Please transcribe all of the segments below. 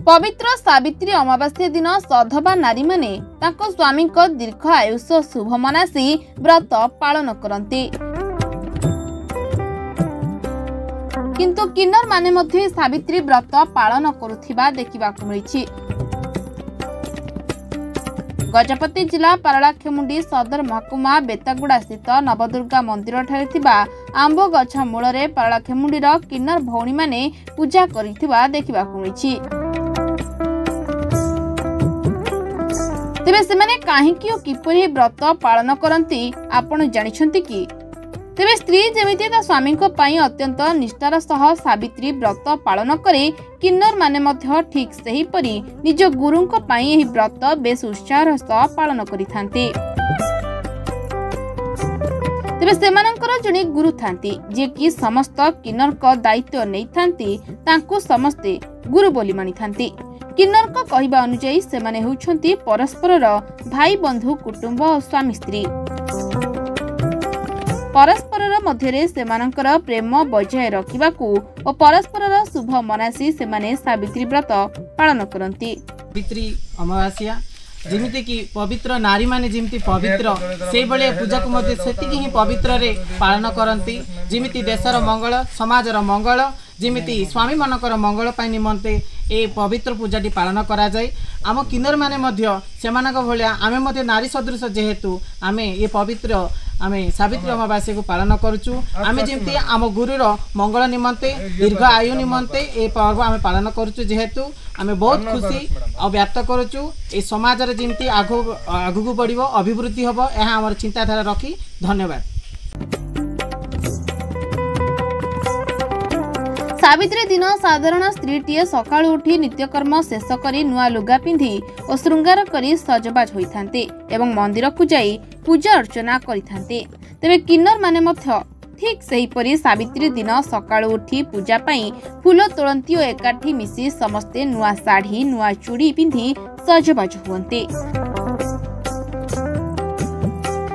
पवित्र सावित्री अमावास्या दिन सधवा नारी माने ताको स्वामी को दीर्घ आयुष शुभ मनासी व्रत पालन करते। किंतु किन्नर माने मध्य सावित्री व्रत पालन करुथिबा देखिबाकु मिलिछि। गजपति जिला पारलाखेमुंडी सदर महकुमा बेतागुड़ा स्थित नवदुर्गा मंदिर ठारे थिबा आंब गछ मूलरे पारलाखेमुंडीर किन्नर भौणी माने पूजा करिथिबा देखिबाकु मिलिछि। तेबे सेमाने काहेकि ओ किपरि व्रत पालन करंती आपण जानिछंती कि? तेबे स्त्री जेमिति ता स्वामी को पाई अत्यंत निष्ठार सह सावित्री व्रत पालन करे किन्नर माने मध्य ठीक सही परी निज गुरु को पाई एही व्रत बेस उत्साह सह पालन करिथांती। तेबे सेमानंकर जने गुरु थांती जे कि समस्त किन्नर को दायित्व नै थांती तांको समस्ते गुरु बोली मानि थांती। किन्नर को कहवा अनुसार सेमाने होउछंती परस्परर भाई बंधु कुटुंब और स्वामी स्त्री। परस्परर मध्यरे सेमानंकर प्रेम बजाय रखिबाकू और परस्परर शुभ मनासी सेमाने सावित्री व्रत पालन करंती। सावित्री अमावास्या जेमिति कि पवित्र नारी माने जेमिति पवित्र से बळे पूजा को मध्य सेतिकी ही पवित्र रे पालन करंती। जेमिति देशर मंगल समाजर मंगल जेमिति स्वामी मानकर मंगल पाई निमंते ए पवित्र पूजाटी पालन करा जाय। आम किन्नर माने मध्य सेमानक भलिया आमे मध्य नारी सदृश जेहेतु आमे ये पवित्र आमे सावित्री अमावास्या को पालन करूचु। आमे जेमती आम गुरुर मंगल निमंते दीर्घ आयु निमंते ए पर्व आमे पालन करूचु जेहेतु आमे बहुत खुशी व्याप्त करूचु। ए समाज रे जेमती आगु बढ़िबो अभिवृद्धि हबो एहा हमर चिंताधारा रखी। धन्यवाद। सावित्री दिन साधारण स्त्रीटीए सकाळु उठी नित्यकर्म शेष करी नुआ लुगा पिंधि और श्रृंगार करी सजबाज होइथांते एवं मंदिर को जाई पूजा अर्चना करिथांते। तेबे किन्नर माने मध्य ठीक सही परी सावित्री दिन सकाळु उठी पूजा पाई फूल तोड़ंती और एकाठी मिसी समस्ते नुआ साड़ी नुआ चूड़ी पिंधि सजबाज हुअन्ते।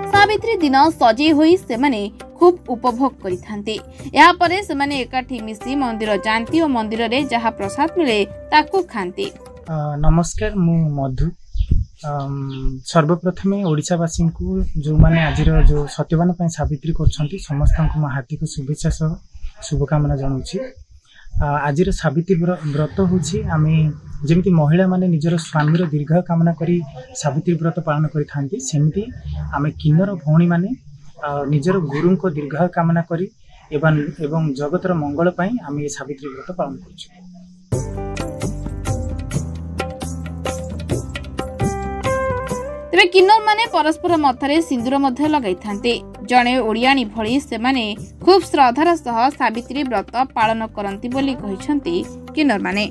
सावित्री दिन सजई होई सेमाने खूब उपभोग करिथांते। या परे सेमाने एकाठी मिसी मंदिर जानती और मंदिर रे जहा प्रसाद मिले ताको खांते। नमस्कार मु मधु। सर्वप्रथम ओडिशावासी को जो माने आजिर जो सत्यवान पय सावित्री करछंती समस्त को हार्दिक शुभेच्छा सह शुभकामना जणाउछि। आजिर सावित्री व्रत होछि आमे जेमिति महिला माने निजर स्वामीर दीर्घ कामना करी सावित्री व्रत पालन करिथांती सेमिति आमे किन्नर भौणी माने निजर गुरु को दीर्घ कामना करी एवं जगतर मंगल पाई आमे ये सावित्री व्रत पालन करछु। तेबे किन्नर माने परस्पर मथरे सिंदूर मध्य लगाई थांते। जणे ओडियाणी भली सेमाने खूब श्रद्धार सह सावित्री व्रत पालन करंती बोली कहिसंती किन्नर माने।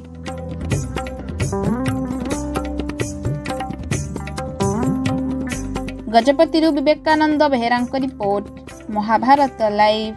गजपति विवेकानंद बेहेरांक रिपोर्ट महाभारत लाइव।